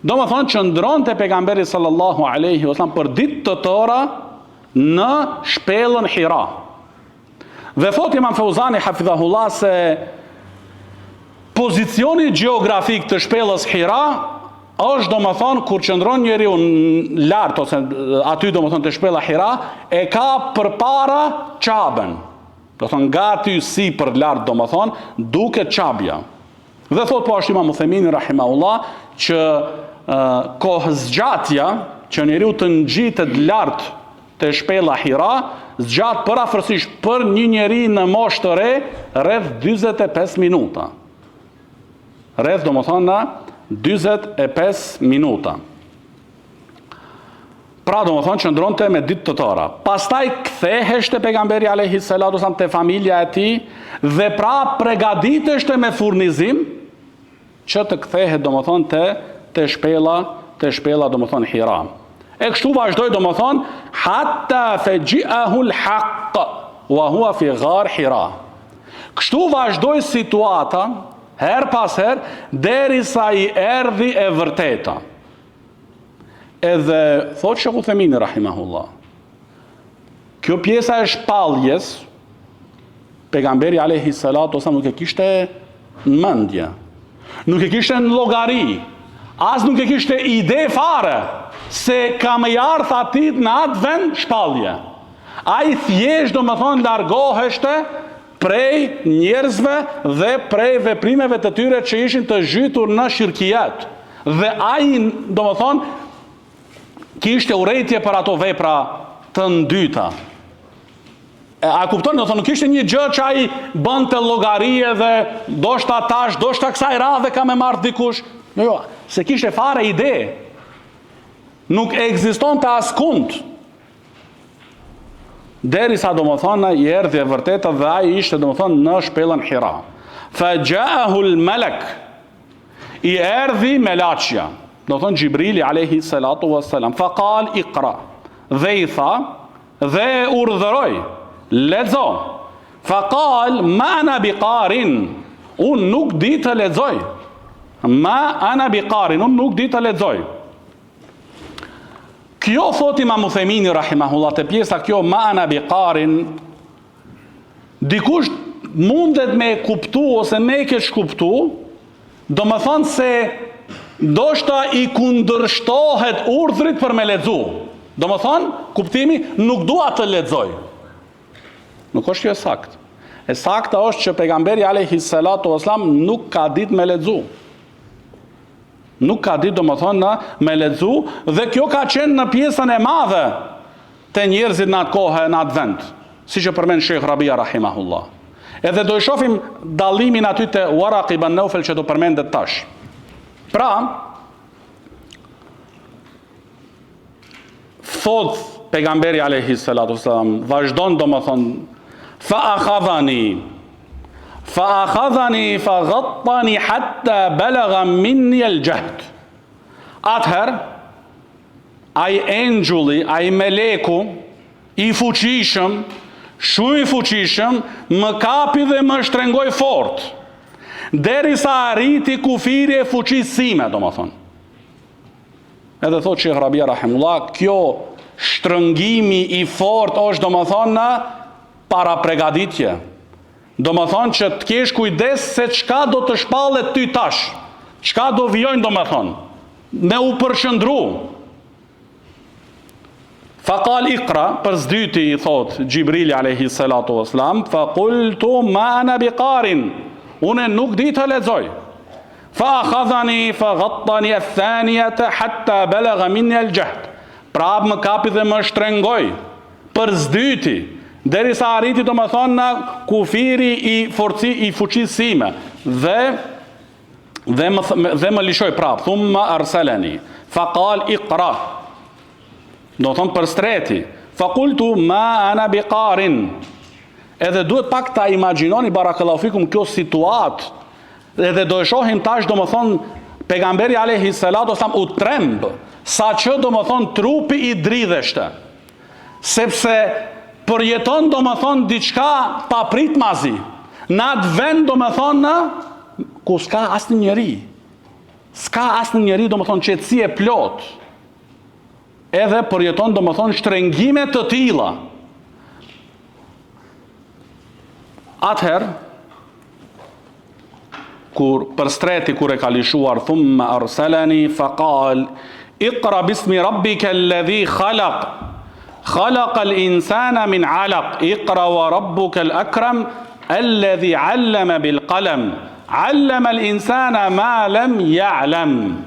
Do më thonë që ndronë të pejgamberi sallallahu aleyhi wasallam për ditë të tëra në shpellën Hira. Dhe thot Imam Fauzani hafidhahullah se pozicioni geografik të shpellës Hira është, do më thonë, kur qëndron njeriu në lartë, ose aty, do më thonë, të shpella Hira, e ka përpara Qabën. Do thonë, nga aty si për lartë, do më thonë, duke Qabja. Dhe thot po ashtu Imam Uthemini rahimahullah që kohëzgjatja që njeriu të ngjitet lartë të shpella Hira, zgjat parafërsisht për një njeri në moshë të re rreth 45 minuta. Rreth, do më thonë, 45 minuta. Pra, do më thonë, që ndronte me ditë të tëra. Pastaj ktheheshte pejgamberi alayhi salatu wasallam te familja e tij dhe pra përgatiteshte me furnizim që të kthehet, do më thonë, te shpella, do më thonë, Hira. E kështu vazhdoi, do më thonë, hatta faji'ahu al-haqq wa huwa fi ghar Hira. Kështu vazhdoi situata her pas her, derisa I erdhi e vërteta. Edhe thot Sheh Uthemini rahimahullah, kjo pjesa e shpalljes, pejgamberi alayhi salatu wasallam nuk e kishte në mendje, nuk e kishte në llogari, as nuk e kishte ide fare se ka më ardh aty në atë vend shpallje. Ai thjesht, do më thonë, largoheshte prej njerëzve dhe prej veprimeve të tyre që ishin të zhytur në shirkiat. Dhe ai, do më thonë, kishte urrejtje për ato vepra të ndyta. A kupton, do thonë, nuk kishte një gjë që ai bënte llogarie dhe doshta tash, doshta kësaj radhe ka me marrë dikush. Jo, se kishte fare ide. Nuk ekzistonte askund. Derisa, do më thonë, I erdhi e vërteta dhe ai ishte, do më thonë, në shpellën Hira. Fa ja'ahu al-malak, I erdhi melaçja, do thonë Gjibrili alayhi salatu wassalam. Fa qal iqra, dhe I tha dhe urdhëroi, lexo. Fa qal ma ana biqarin, unë nuk di të lexoj. Ma ana biqarin, unë nuk di të lexoj. Kjo thot Imam Uthemini rahimahullah, te pjesa kjo ma ana biqarin, dikush mundet me kuptu ose me keq kuptu, do më thonë se ndoshta I kundërshtohet urdhrit për me lexu. Do më thonë, kuptimi, nuk dua të lexoj. Nuk është kjo e saktë. E sakta është që pejgamberi alayhi salatu wasallam nuk ka ditë me lexu. Nuk ka ditë, do më thonë, me lexu, dhe kjo ka qenë në pjesën e madhe të njerëzit në atë kohë, në atë vend, si që përmend Sheikh Rabia rahimahullah. Edhe do I shohim dallimin aty te Waraq ibn Nawfal që do përmendet tash. Pra, thot pejgamberi alayhi salatu wasallam, vazhdon, do më thonë, fa akhadhani fa ghattani hatta balagha minni al-jahd. Atëherë, ai engjulli, ai meleku, I fuqishëm, shumë I fuqishëm, më kapi dhe më shtrengoi fort, derisa arriti kufiri e fuqisime, do më thonë. Edhe thot Sheikh Rabia rahimullah, kjo shtrëngimi I fort është, do më thonë, para pregaditje. Do më thonë që të kesh kujdes se çka do të shpallet ty tash, çka do vijojnë, do më thonë, me u përshëndru. Faqal iqra, për zdyti I thot Gjibrili alayhi salatu wassalam, fa qultu ma ana biqarin, une nuk di të lexoj. Fa akhadhani fa ghattani ath-thaniyata hatta balagha minni al-jahd. Prap më kapi dhe më shtrengoi për zdyti, derisa arriti, do më thonë, në kufiri I fuqisime dhe më lishoj prap. Thumma arsalani fa qal iqra, do thonë për streti. Fa qultu ma ana biqarin. Edhe duhet pak ta imagjinoni barakallahu fikum kjo situatë. Edhe do e shohim tash, do më thonë, pejgamberi alayhi salatu wasallam u tremb, sa që, do më thonë, trupi I dridheshte, sepse përjeton, do më thonë, diçka pa pritmazi, në atë vend, do më thonë, ku s'ka asnjë njeri. s'ka asnjë njeri domethënë qetësi e plot, edhe përjeton domethënë shtrengime të tilla. Atëherë, kur për streti kur e ka lishuar, thumma arsalani faqal iqra bismi rabbika alladhi khalaq khalaqa al-insana min 'alaq iqra wa rabbuka al-akram alladhi 'allama bil qalam 'allama al-insana ma lam ya'lam.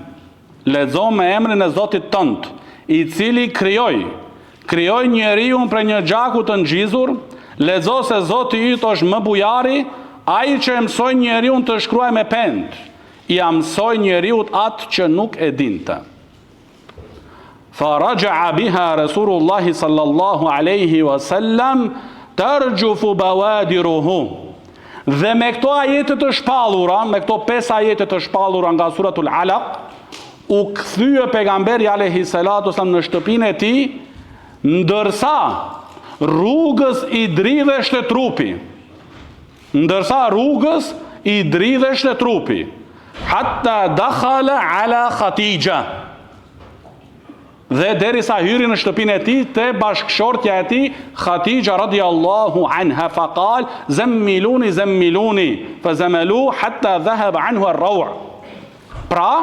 Lexo me emrin e Zotit tënd, i cili krijoi njeriu prej një gjaku të ngjizur. Lexo se Zoti yt është më bujari, ai që e mësoi njeriu të shkruaj me pend, i mësoi njeriu atë që nuk e dinte. Fa raja'a biha Rasulullah sallallahu alaihi wasallam tarjufu bawadiruhu. Dhe me këto ajete të shpallura, me këto 5 ajete të shpallura nga suratul Alaq, u kthye pejgamberi alayhi salatu wasallam në shtëpinë e tij, ndërsa rrugës i dridheshte trupi. Hatta dakhala ala Khatija. Dhe derisa hyri në shtëpinë e tij te bashkëshortja e tij Khatija radhiyallahu anha, faqal zammiluni fazamalu hatta dhahaba anhu ar-raw'. Pra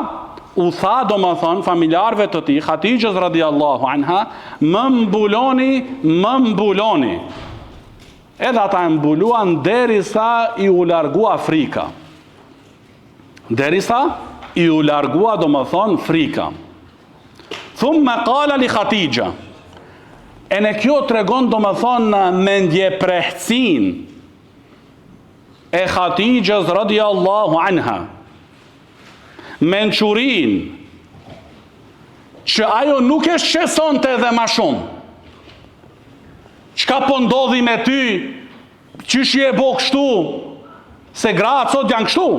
u tha domethën familjarëve të tij Khatijës radhiyallahu anha, më mbuloni. Edhe ata e mbuluan derisa i u largua frika. Domethën frika. Thumma qala li Khatija. E në kjo tregon domethën mendjeprehtësin e Khatijës radhiyallahu anha, mençurin që ajo nuk e shqetësonte edhe më shumë. Çka po ndodhi me ty, qysh je bo kështu, se gratë sot janë kështu.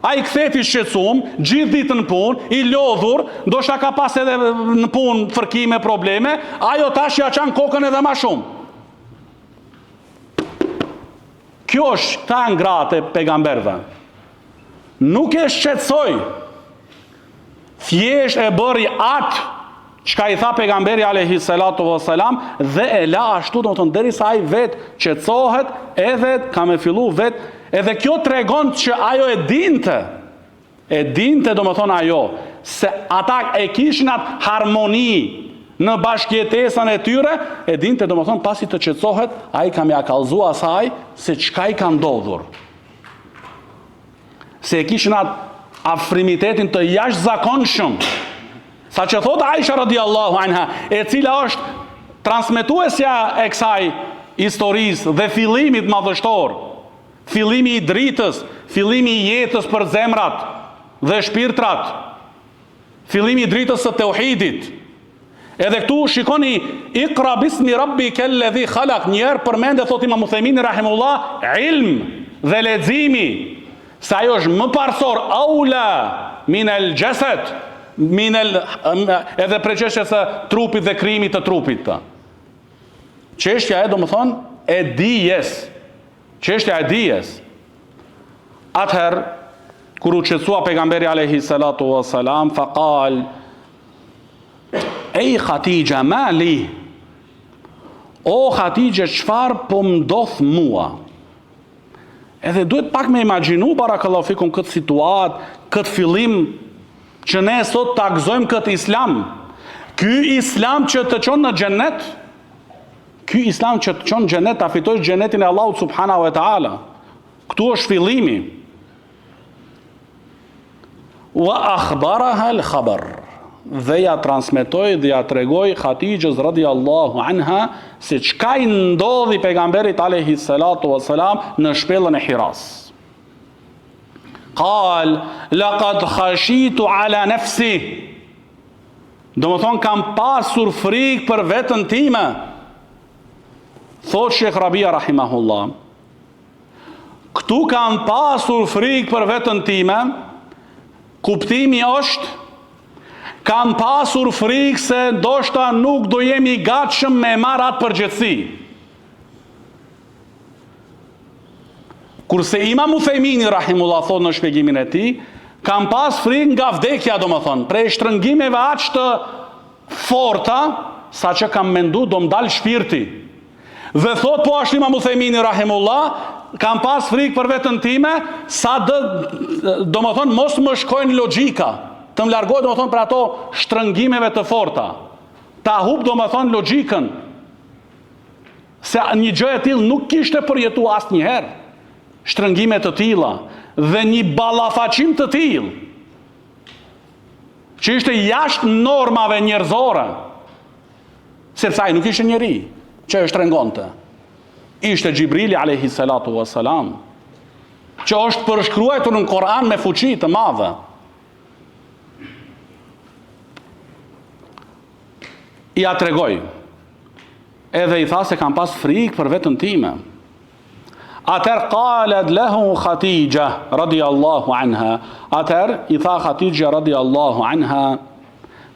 A i ktheti shqetësum, gjithë ditën në punë, i lodhur, ndoshta ka pas edhe në punë fërkime, probleme, ajo tash ja çan kokën edhe më shumë. Kjo është ta ngratë e pejgamberve. Nuk e shqetësoj, thjesht e bëri atë çka i tha pejgamberi alayhi salatu wassalam, dhe e la ashtu domethënë derisa ai vetë qetësohet, edhe ka me fillu vetë. Edhe kjo tregon që ajo e dinte domethënë ajo, se ata e kishin atë harmoni në bashkëjetesën e tyre, e dinte domethënë pasi të qetësohet, ai ka më kallëzu asaj se çka i ka ndodhur. Se e kishin atë afrimitetin të jashtëzakonshëm. Sa që thot Aisha radhiyallahu anha, e cila është transmetuesja e kësaj historisë dhe fillimit madhështor, fillimi i dritës, fillimi i jetës për zemrat dhe shpirtrat, fillimi i dritës së tauhidit. Edhe këtu shikoni, iqra bismi rabbika alladhi khalaq, njerë përmende, thot Imam Uthejmini rahimullah, ilm dhe leximi, se ajo është më parsor, aula min el jasad, edhe preqeshje se trupit dhe krimit të trupit të. Çështja e domethënë e dijes. Atëherë, kur u qetësua pejgamberi alayhi salatu wassalam, faqal ej Khatija, mali, o Khatija, çfarë po mdodh mua? Edhe duhet pak me imagjinu barakallahu fikum këtë situatë, këtë fillim që ne sot ta gëzojmë këtë islam. Ky islam që të çon në xhenet, ta fitojë xhenetin e Allahut subhanahu wa taala. Këtu është fillimi. Wa akhbaraha al-khabar. Dhe ja transmetoi dhe ja tregoi Khatijës radhiyallahu anha se çka i ndodhi pejgamberit alayhi salatu wassalam në shpellën e Hiras. Qal laqad khashitu ala nafsi. Domethën kam pasur frikë për veten time. Thot Sheikh Rabia rahimahullah, këtu kam pasur frikë për veten time, kuptimi është kam pasur frikë se ndoshta nuk do jemi gatshëm me marrë atë përgjegjësi. Kurse Imam Uthejmini rahimullah thot në shpjegimin e tij, Kam pas frikë nga vdekja, do më thonë, prej shtrëngimeve aq të forta, sa që kam mendu do më dalë shpirti. Dhe thot po ashtu Imam Uthejmini rahimullah, kam pas frikë për vetën time, sa do më thonë mos më shkojnë logjika, të më largoj do më thonë për ato shtrëngimeve të forta. Ta hub do më thonë logjikën, se një gjë e tillë nuk kishte përjetu asnjëherë. Shtrëngime të tilla dhe një ballafaqim të tillë, që ishte jashtë normave njerëzore, sepse ai nuk ishte njeri që e shtrengonte. Ishte Gjibrili alayhi salatu wassalam, që është përshkruar në Kur'an me fuqi të madhe. Ja tregoj, edhe i tha se kam pas frikë për vetën time. Atër qalet lehu Khatija radiallahu anha. Atër i tha Khatija radiallahu anha,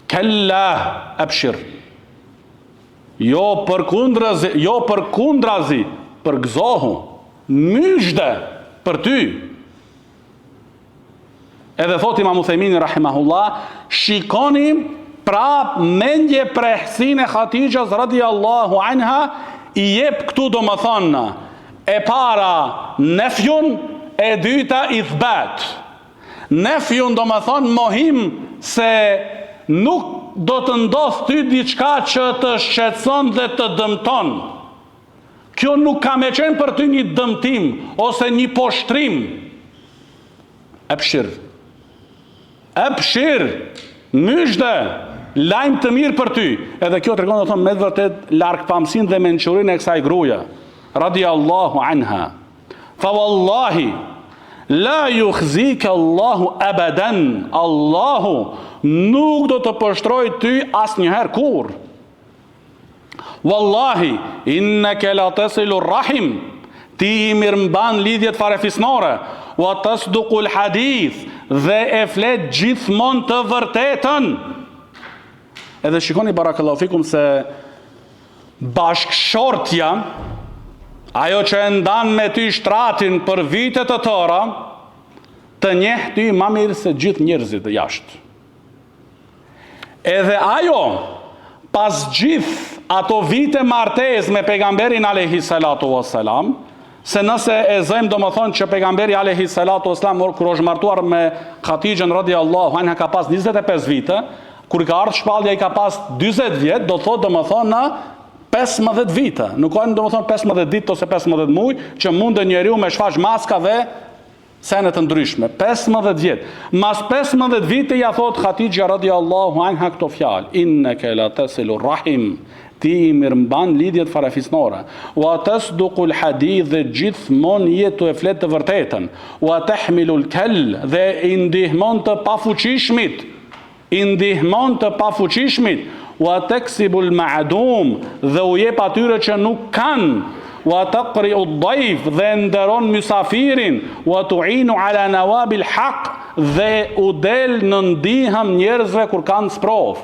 kella abshir. Jo për kundrazi, për gëzohu, myshde për ty. Edhe thot Imam Uthejmini rahimahullah, shikoni prap mendje prehësin e Khatijës radiallahu anha, i jep këtu do më thonë, e para nefjun, e dyta ithbat. Nefjun do më thonë mohim se nuk do të ndodh ty diçka që të shqetëson dhe të dëmton. Kjo nuk ka me qenë për ty një dëmtim ose një poshtrim. Epshir, myshde, lajmë të mirë për ty. Edhe kjo tregon do thonë me vërtet largpamësinë dhe mençurinë e kësaj gruaje radiallahu anha. Fa wallahi la yukhzika Allahu abadan. Allahu nuk do të pështroj ty asnjëherë kur. Wallahi innaka la tasilu rahim. Ti i mirëmban lidhjet farefisnore, wa tasduqul hadith, dhe e flet gjithmonë të vërtetën. Edhe shikoni barakallahu fikum se bashkëshortja, ajo që e ndan me ty shtratin për vitet të tëra, të njeh ty ma mirë se gjithë njerëzit jashtë. Edhe ajo, pas gjithë ato vite martesë me pejgamberin alayhi salatu wassalam, se nëse e zëjmë do më thonë që pejgamberi alayhi salatu wassalam kur është martuar me Khatijën radiallahu anha ka pas 25 vite, kur ka ardhur shpallja i ka pas 40 vjet, do thotë do më thonë në 15 vite. Nuk ka do më thonë 15 ditë ose 15 muaj që mundë njeriu me shfaq maska dhe sene të ndryshme. 15 vjet. Mas 15 vite ja thot Khatijja radiallahu anha këto fjalë: innaka la tasilu rahim. Ti i mirëmban lidhjet farefisnore. Wa tasduqul hadith, dhe gjithmonë jetu e flet të vërtetën. Wa tahmilul kal, dhe i ndihmon të pafuqishmit. Wa taksibul ma'dum, dhe u jep atyre që nuk kanë. Wa taqri'u ad-dayf, dhe nderon mysafirin. Wa tu'inu ala nawabil haq, dhe u del në ndihëm njerëzve kur kanë sprov.